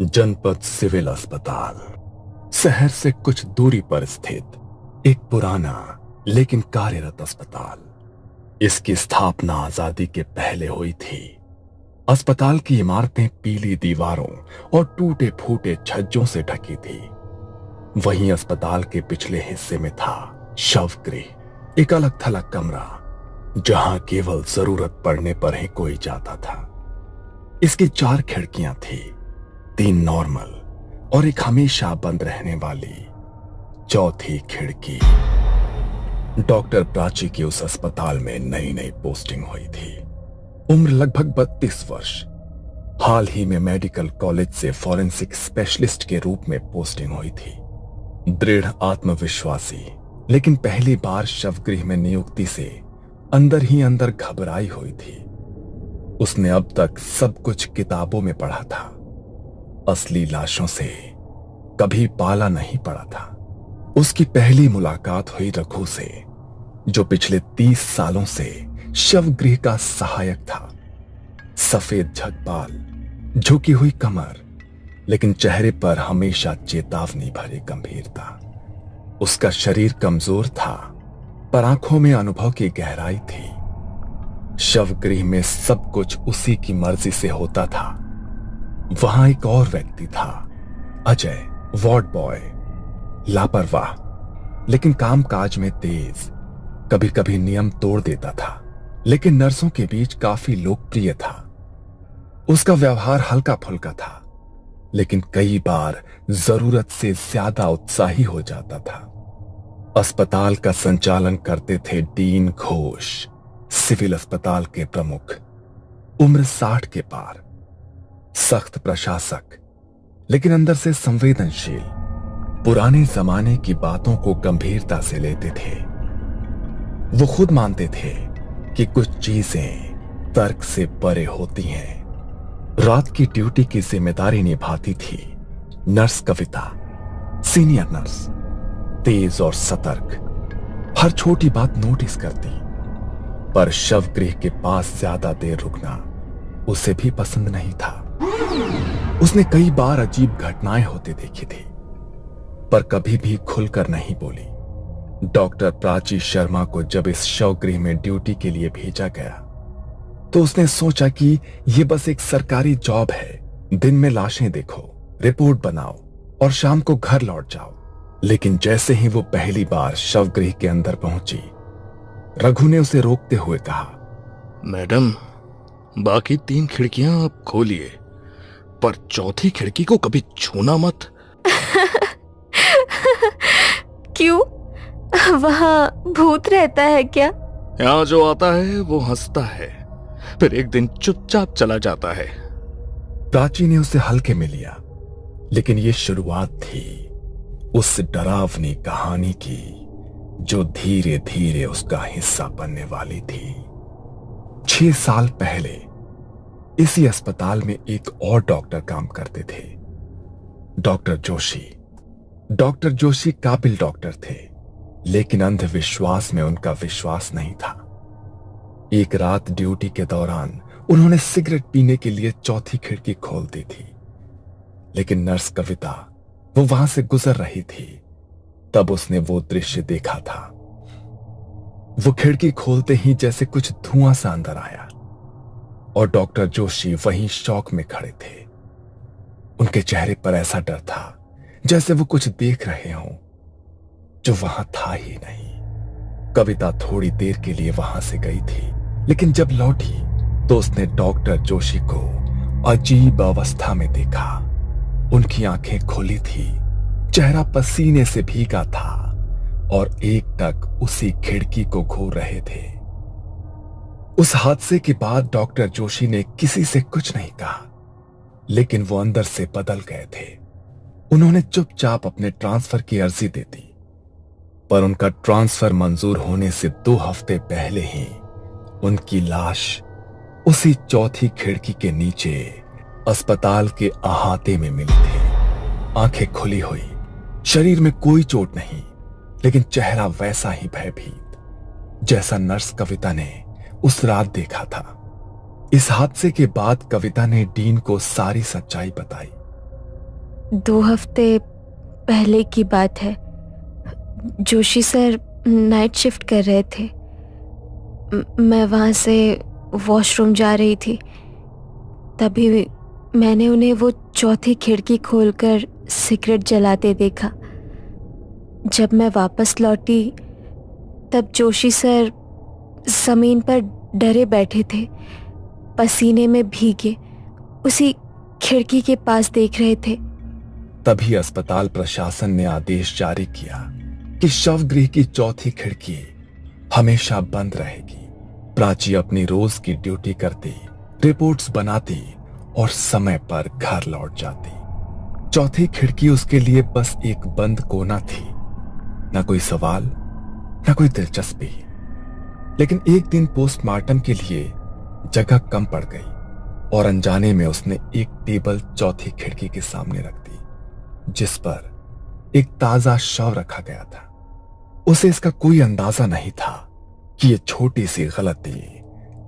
जनपद सिविल अस्पताल शहर से कुछ दूरी पर स्थित एक पुराना लेकिन कार्यरत अस्पताल। इसकी स्थापना आजादी के पहले हुई थी। अस्पताल की इमारतें पीली दीवारों और टूटे फूटे छज्जों से ढकी थी। वहीं अस्पताल के पिछले हिस्से में था शवगृह, एक अलग थलग कमरा जहां केवल जरूरत पड़ने पर ही कोई जाता था। इसकी 4 खिड़कियां थी, 3 नॉर्मल और एक हमेशा बंद रहने वाली चौथी खिड़की। डॉक्टर प्राची की उस अस्पताल में नई नई पोस्टिंग हुई थी। उम्र लगभग 32 वर्ष। हाल ही में मेडिकल कॉलेज से फॉरेंसिक स्पेशलिस्ट के रूप में पोस्टिंग हुई थी। दृढ़ आत्मविश्वासी लेकिन पहली बार शवगृह में नियुक्ति से अंदर ही अंदर घबराई हुई थी। उसने अब तक सब कुछ किताबों में पढ़ा था, असली लाशों से कभी पाला नहीं पड़ा था। उसकी पहली मुलाकात हुई रघु से, जो पिछले 30 सालों से शवगृह का सहायक था। सफेद झगबाल, झुकी हुई कमर, लेकिन चेहरे पर हमेशा चेतावनी भरी गंभीरता। उसका शरीर कमजोर था, पर आंखों में अनुभव की गहराई थी। शवगृह में सब कुछ उसी की मर्जी से होता था। वहां एक और व्यक्ति था, अजय, वार्ड बॉय, लापरवाह लेकिन कामकाज में तेज। कभी कभी नियम तोड़ देता था, लेकिन नर्सों के बीच काफी लोकप्रिय था। उसका व्यवहार हल्का फुल्का था, लेकिन कई बार जरूरत से ज्यादा उत्साही हो जाता था। अस्पताल का संचालन करते थे डीन घोष, सिविल अस्पताल के प्रमुख। उम्र 60 के पार, सख्त प्रशासक लेकिन अंदर से संवेदनशील। पुराने जमाने की बातों को गंभीरता से लेते थे। वो खुद मानते थे कि कुछ चीजें तर्क से परे होती हैं। रात की ड्यूटी की जिम्मेदारी निभाती थी नर्स कविता, सीनियर नर्स, तेज और सतर्क, हर छोटी बात नोटिस करती। पर शवगृह के पास ज्यादा देर रुकना उसे भी पसंद नहीं था। उसने कई बार अजीब घटनाएं होते देखी थी, पर कभी भी खुलकर नहीं बोली। डॉक्टर प्राची शर्मा को जब इस शवगृह में ड्यूटी के लिए भेजा गया, तो उसने सोचा कि यह बस एक सरकारी जॉब है। दिन में लाशें देखो, रिपोर्ट बनाओ और शाम को घर लौट जाओ। लेकिन जैसे ही वो पहली बार शवगृह के अंदर पहुंची, रघु ने उसे रोकते हुए कहा, मैडम, बाकी 3 खिड़कियां आप खोलिए, पर चौथी खिड़की को कभी छूना मत। क्यों? वहां भूत रहता है क्या? यहाँ जो आता है वो हंसता है, फिर एक दिन चुपचाप चला जाता है। प्राची ने उसे हल्के में लिया, लेकिन ये शुरुआत थी उस डरावनी कहानी की जो धीरे धीरे उसका हिस्सा बनने वाली थी। 6 साल पहले इसी अस्पताल में एक और डॉक्टर काम करते थे, डॉक्टर जोशी। डॉक्टर जोशी काबिल डॉक्टर थे, लेकिन अंधविश्वास में उनका विश्वास नहीं था। एक रात ड्यूटी के दौरान उन्होंने सिगरेट पीने के लिए चौथी खिड़की खोल दी थी, लेकिन नर्स कविता वो वहां से गुजर रही थी। तब उसने वो दृश्य देखा था। वो खिड़की खोलते ही जैसे कुछ धुआं सा अंदर आया और डॉक्टर जोशी वहीं शौक में खड़े थे। उनके चेहरे पर ऐसा डर था जैसे वो कुछ देख रहे हों जो वहां था ही नहीं। कविता थोड़ी देर के लिए वहां से गई थी, लेकिन जब लौटी तो उसने डॉक्टर जोशी को अजीब अवस्था में देखा। उनकी आंखें खुली थी, चेहरा पसीने से भीगा था और एकटक उसी खिड़की को घूर रहे थे। उस हादसे के बाद डॉक्टर जोशी ने किसी से कुछ नहीं कहा, लेकिन वो अंदर से बदल गए थे। उन्होंने चुपचाप अपने ट्रांसफर की अर्जी दे दी, पर उनका ट्रांसफर मंजूर होने से 2 हफ्ते पहले ही उनकी लाश उसी चौथी खिड़की के नीचे अस्पताल के अहाते में मिली थी। आंखें खुली हुई, शरीर में कोई चोट नहीं, लेकिन चेहरा वैसा ही भयभीत जैसा नर्स कविता ने उस रात देखा था। इस हादसे के बाद कविता ने डीन को सारी सच्चाई बताई। 2 हफ्ते पहले की बात है। जोशी सर नाइट शिफ्ट कर रहे थे। मैं वहाँ से वॉशरूम जा रही थी, तभी मैंने उन्हें वो चौथी खिड़की खोलकर सिगरेट जलाते देखा। जब मैं वापस लौटी तब जोशी सर जमीन पर डरे बैठे थे, पसीने में भीगे, उसी खिड़की के पास देख रहे थे। तभी अस्पताल प्रशासन ने आदेश जारी किया कि शवगृह की चौथी खिड़की हमेशा बंद रहेगी। प्राची अपनी रोज की ड्यूटी करती, रिपोर्ट्स बनाती और समय पर घर लौट जाती। चौथी खिड़की उसके लिए बस एक बंद कोना थी, न कोई सवाल, न कोई दिलचस्पी। लेकिन एक दिन पोस्टमार्टम के लिए जगह कम पड़ गई और अनजाने में उसने एक टेबल चौथी खिड़की के सामने रख दी, जिस पर एक ताजा शव रखा गया था। उसे इसका कोई अंदाजा नहीं था कि यह छोटी सी गलती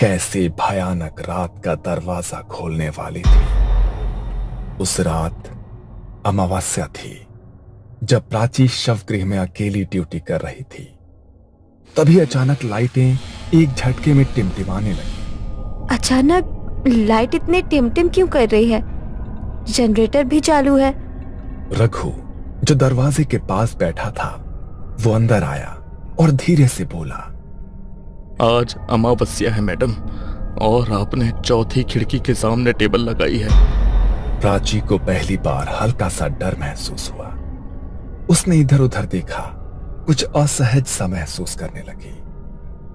कैसे भयानक रात का दरवाजा खोलने वाली थी। उस रात अमावस्या थी, जब प्राची शवगृह में अकेली ड्यूटी कर रही थी। तभी अचानक लाइटें एक झटके में टिमटिमाने लगी। अचानक लाइट इतने टिमटिम क्यों कर रही है? जनरेटर भी चालू है। रघु, जो दरवाजे के पास बैठा था, वो अंदर आया और धीरे से बोला, आज अमावस्या है मैडम, और आपने चौथी खिड़की के सामने टेबल लगाई है। प्राची को पहली बार हल्का सा डर महसूस हुआ। उसने इधर उधर देखा, कुछ असहज सा महसूस करने लगी।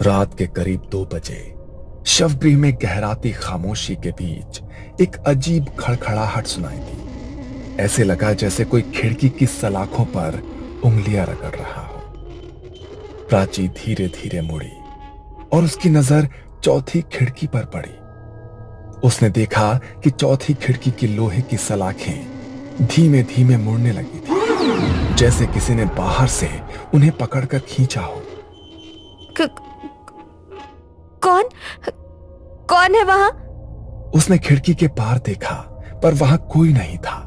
रात के करीब 2 बजे शवगृह में गहराती खामोशी के बीच एक अजीब खड़खड़ाहट सुनाई दी। ऐसे लगा जैसे कोई खिड़की की सलाखों पर उंगलियां रगड़ रहा हो। प्राची धीरे धीरे मुड़ी और उसकी नजर चौथी खिड़की पर पड़ी। उसने देखा कि चौथी खिड़की की लोहे की सलाखें धीमे धीमे मुड़ने लगी थी, जैसे किसी ने बाहर से उन्हें पकड़कर खींचा हो। कौन है वहां? उसने खिड़की के पार देखा, पर वहां कोई नहीं था,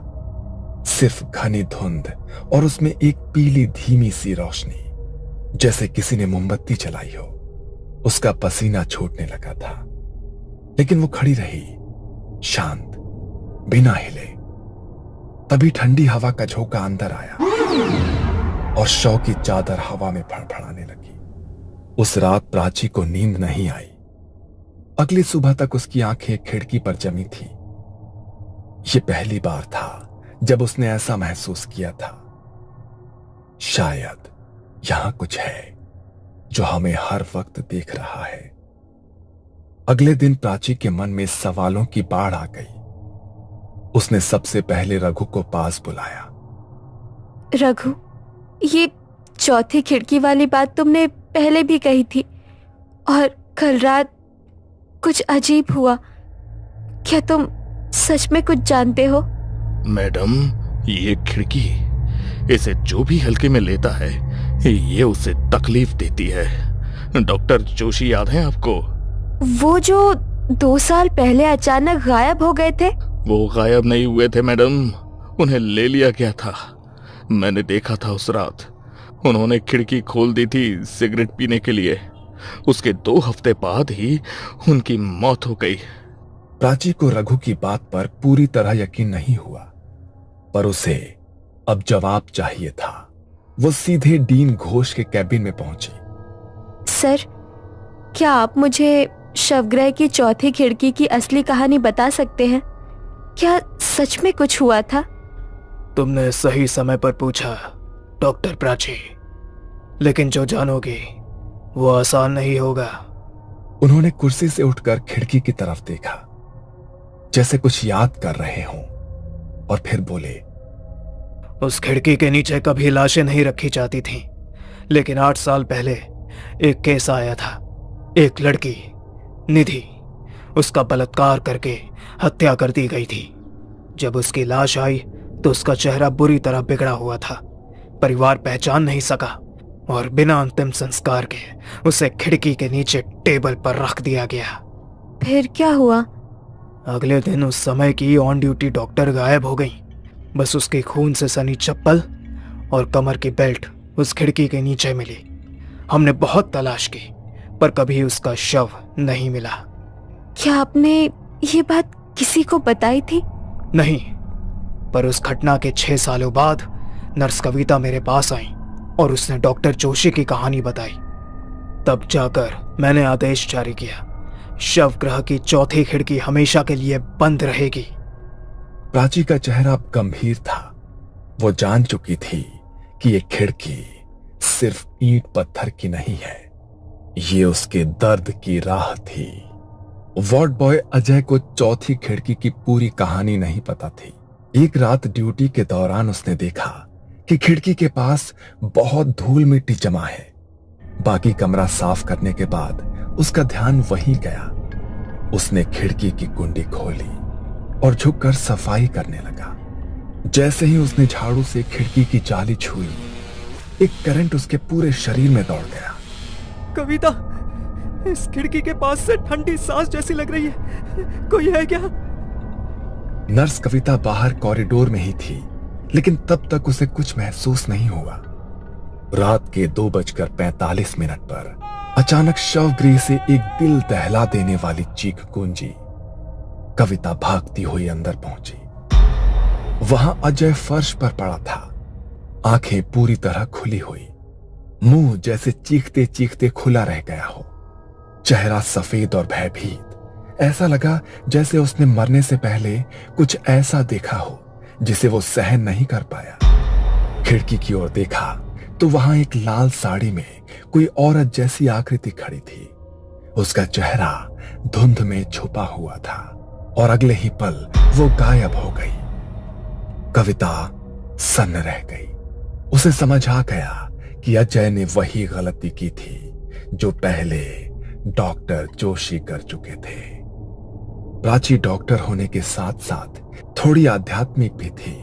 सिर्फ घनी धुंध और उसमें एक पीली धीमी सी रोशनी, जैसे किसी ने मोमबत्ती जलाई हो। उसका पसीना छूटने लगा था, लेकिन वो खड़ी रही, शांत, बिना हिले। तभी ठंडी हवा का झोंका अंदर आया और शव की चादर हवा में फड़फड़ाने लगी। उस रात प्राची को नींद नहीं आई। अगली सुबह तक उसकी आंखें खिड़की पर जमी थी। यह पहली बार था जब उसने ऐसा महसूस किया था, शायद यहां कुछ है जो हमें हर वक्त देख रहा है। अगले दिन प्राची के मन में सवालों की बाढ़ आ गई। उसने सबसे पहले रघु को पास बुलाया। रघु, ये चौथी खिड़की वाली बात तुमने पहले भी कही थी, और कल रात कुछ अजीब हुआ। क्या तुम सच में कुछ जानते हो? मैडम, ये खिड़की, इसे जो भी हल्के में लेता है, ये उसे तकलीफ देती है। डॉक्टर जोशी याद है आपको? वो जो 2 साल पहले अचानक गायब हो गए थे? वो गायब नहीं हुए थे मैडम, उन्हें ले लिया गया था। मैंने देखा था उस रात। उन्होंने खिड़की खोल दी थी सिगरेट पीने के लिए। उसके 2 हफ्ते बाद ही उनकी मौत हो गई। प्राची को रघु की बात पर पूरी तरह यकीन नहीं हुआ, पर उसे अब जवाब चाहिए था। वो सीधे डीन घोष के कैबिन में पहुंची। सर, क्या आप मुझे शवगृह की चौथी खिड़की की असली कहानी बता सकते हैं? क्या सच में कुछ हुआ था? तुमने सही समय पर पूछा डॉक्टर प्राची, लेकिन जो जानोगे वो आसान नहीं होगा। उन्होंने कुर्सी से उठकर खिड़की की तरफ देखा, जैसे कुछ याद कर रहे हों, और फिर बोले, उस खिड़की के नीचे कभी लाशें नहीं रखी जाती थीं, लेकिन 8 साल पहले एक केस आया था। एक लड़की निधि, उसका बलात्कार करके हत्या कर दी गई थी। जब उसकी लाश आई तो उसका चेहरा बुरी तरह बिगड़ा हुआ था। परिवार पहचान नहीं सका और बिना अंतिम संस्कार के उसे खिड़की के नीचे टेबल पर रख दिया गया। फिर क्या हुआ? अगले दिन उस समय की ऑन ड्यूटी डॉक्टर गायब हो गई। बस उसके खून से सनी चप्पल और कमर की बेल्ट उस खिड़की के नीचे मिली। हमने बहुत तलाश की पर कभी उसका शव नहीं मिला। क्या आपने ये बात किसी को बताई थी? नहीं, पर उस घटना के 6 सालों बाद नर्स कविता मेरे पास आई और उसने डॉक्टर जोशी की कहानी बताई। तब जाकर मैंने आदेश जारी किया, शव गृह की चौथी खिड़की हमेशा के लिए बंद रहेगी। प्राची का चेहरा अब गंभीर था। वो जान चुकी थी कि ये खिड़की सिर्फ ईंट पत्थर की नहीं है, ये उसके दर्द की राह थी। वार्ड बॉय अजय को चौथी खिड़की की पूरी कहानी नहीं पता थी। एक रात ड्यूटी के दौरान उसने देखा कि खिड़की के पास बहुत धूल मिट्टी जमा है। बाकी कमरा साफ करने के बाद उसका ध्यान वहीं गया। उसने खिड़की की कुंडी खोली और झुककर सफाई करने लगा। जैसे ही उसने झाड़ू से खिड़की की जाली छुई, एक करंट उसके पूरे शरीर में दौड़ गया। कविता, इस खिड़की के पास से ठंडी सांस जैसी लग रही है, कोई है क्या? नर्स कविता बाहर कॉरिडोर में ही थी, लेकिन तब तक उसे कुछ महसूस नहीं हुआ। रात के 2:45 पर अचानक शवगृह से एक दिल दहला देने वाली चीख गूंजी। कविता भागती हुई अंदर पहुंची। वहां अजय फर्श पर पड़ा था, आंखें पूरी तरह खुली हुई, मुंह जैसे चीखते चीखते खुला रह गया हो, चेहरा सफेद और भयभीत। ऐसा लगा जैसे उसने मरने से पहले कुछ ऐसा देखा हो जिसे वो सहन नहीं कर पाया। खिड़की की ओर देखा तो वहां एक लाल साड़ी में कोई औरत जैसी आकृति खड़ी थी। उसका चेहरा धुंध में छुपा हुआ था और अगले ही पल वो गायब हो गई। कविता सन्न रह गई। उसे समझ आ गया कि अजय ने वही गलती की थी जो पहले डॉक्टर जोशी कर चुके थे। प्राची डॉक्टर होने के साथ साथ थोड़ी आध्यात्मिक भी थी।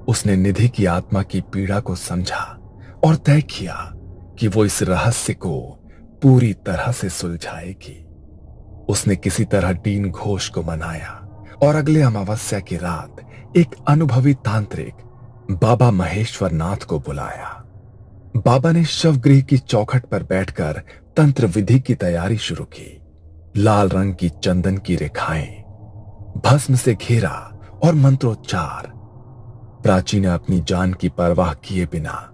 उसने निधि की आत्मा की पीड़ा को समझा और तय किया कि वो इस रहस्य को पूरी तरह से सुलझाएगी। उसने किसी तरह डीन घोष को मनाया और अगले अमावस्या की रात एक अनुभवी तांत्रिक बाबा महेश्वर नाथ को बुलाया। बाबा ने शवगृह की चौखट पर बैठकर तंत्र विधि की तैयारी शुरू की। लाल रंग की चंदन की रेखाएं, भस्म से घेरा और मंत्रोच्चार। प्राची ने अपनी जान की परवाह किए बिना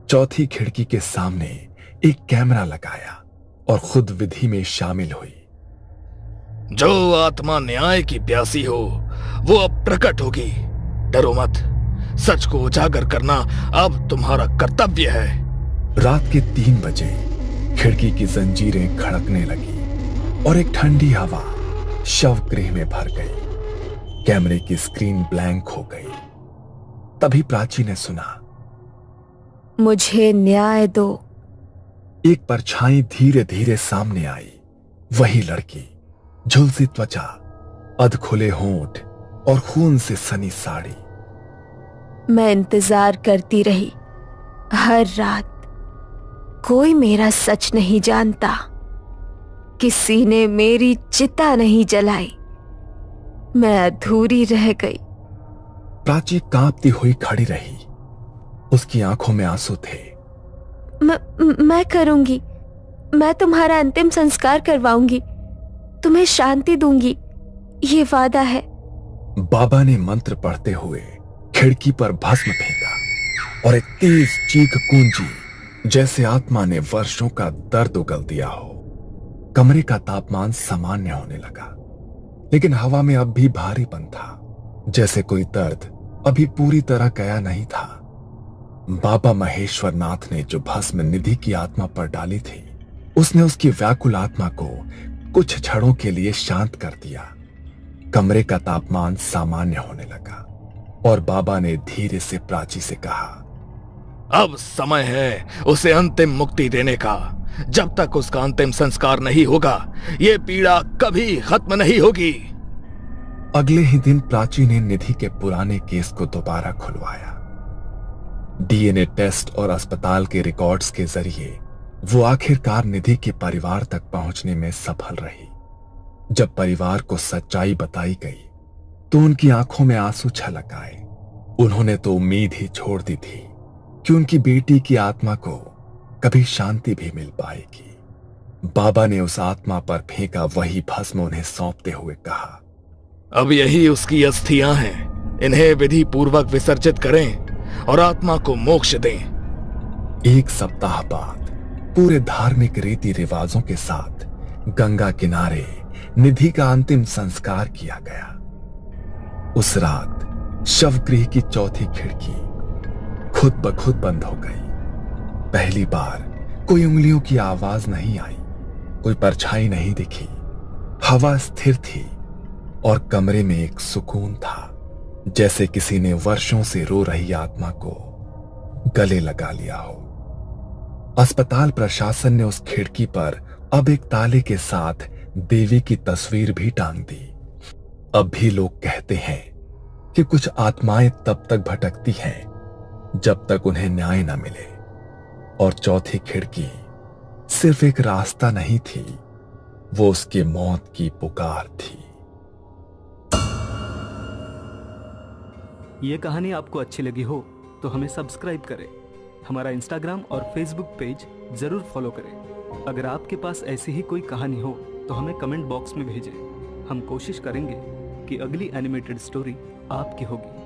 चौथी खिड़की के सामने एक कैमरा लगाया और खुद विधि में शामिल हुई। जो आत्मा न्याय की प्यासी हो वो अब प्रकट होगी। डरो मत, सच को उजागर करना अब तुम्हारा कर्तव्य है। रात के 3 बजे खिड़की की जंजीरें खड़कने लगी और एक ठंडी हवा शवगृह में भर गई। कैमरे की स्क्रीन ब्लैंक हो गई। तभी प्राची ने सुना, मुझे न्याय दो। एक परछाई धीरे धीरे सामने आई। वही लड़की, झुलसी त्वचा, अधखुले होंठ और खून से सनी साड़ी। मैं इंतजार करती रही हर रात। कोई मेरा सच नहीं जानता। किसी ने मेरी चिता नहीं जलाई। मैं अधूरी रह गई। प्राची कांपती हुई खड़ी रही। उसकी आंखों में आंसू थे। मैं करूंगी। मैं तुम्हारा अंतिम संस्कार करवाऊंगी। तुम्हें शांति दूंगी, ये वादा है। बाबा ने मंत्र पढ़ते हुए खिड़की पर भस्म फेंका और एक तेज चीख गूंजी जैसे आत्मा ने वर्षों का दर्द उगल दिया हो। कमरे का तापमान सामान्य होने लगा, लेकिन हवा में अब भी भारीपन था, जैसे कोई दर्द अभी पूरी तरह गया नहीं था। बाबा महेश्वर नाथ ने जो भस्म निधि की आत्मा पर डाली थी, उसने उसकी व्याकुल आत्मा को कुछ क्षणों के लिए शांत कर दिया। कमरे का तापमान सामान्य होने लगा और बाबा ने धीरे से प्राची से कहा, अब समय है उसे अंतिम मुक्ति देने का। जब तक उसका अंतिम संस्कार नहीं होगा ये पीड़ा कभी खत्म नहीं होगी। अगले ही दिन प्राची ने निधि के पुराने केस को दोबारा खुलवाया। डीएनए टेस्ट और अस्पताल के रिकॉर्ड्स के जरिए वो आखिरकार निधि के परिवार तक पहुंचने में सफल रही। जब परिवार को सच्चाई बताई गई तो उनकी आंखों में आंसू छलक आए। उन्होंने तो उम्मीद ही छोड़ दी थी कि उनकी बेटी की आत्मा को कभी शांति भी मिल पाएगी। बाबा ने उस आत्मा पर फेंका वही भस्म उन्हें सौंपते हुए कहा, अब यही उसकी अस्थियां हैं, इन्हें विधि पूर्वक विसर्जित करें और आत्मा को मोक्ष दें। एक सप्ताह बाद पूरे धार्मिक रीति रिवाजों के साथ गंगा किनारे निधि का अंतिम संस्कार किया गया। उस रात शवगृह की चौथी खिड़की खुद ब खुद बंद हो गई। पहली बार कोई उंगलियों की आवाज नहीं आई, कोई परछाई नहीं दिखी। हवा स्थिर थी और कमरे में एक सुकून था, जैसे किसी ने वर्षों से रो रही आत्मा को गले लगा लिया हो। अस्पताल प्रशासन ने उस खिड़की पर अब एक ताले के साथ देवी की तस्वीर भी टांग दी। अब भी लोग कहते हैं कि कुछ आत्माएं तब तक भटकती हैं जब तक उन्हें न्याय न मिले, और चौथी खिड़की सिर्फ एक रास्ता नहीं थी, वो उसकी मौत की पुकार थी। ये कहानी आपको अच्छी लगी हो तो हमें सब्सक्राइब करें, हमारा इंस्टाग्राम और फेसबुक पेज जरूर फॉलो करें। अगर आपके पास ऐसी ही कोई कहानी हो तो हमें कमेंट बॉक्स में भेजें। हम कोशिश करेंगे कि अगली एनिमेटेड स्टोरी आपकी होगी।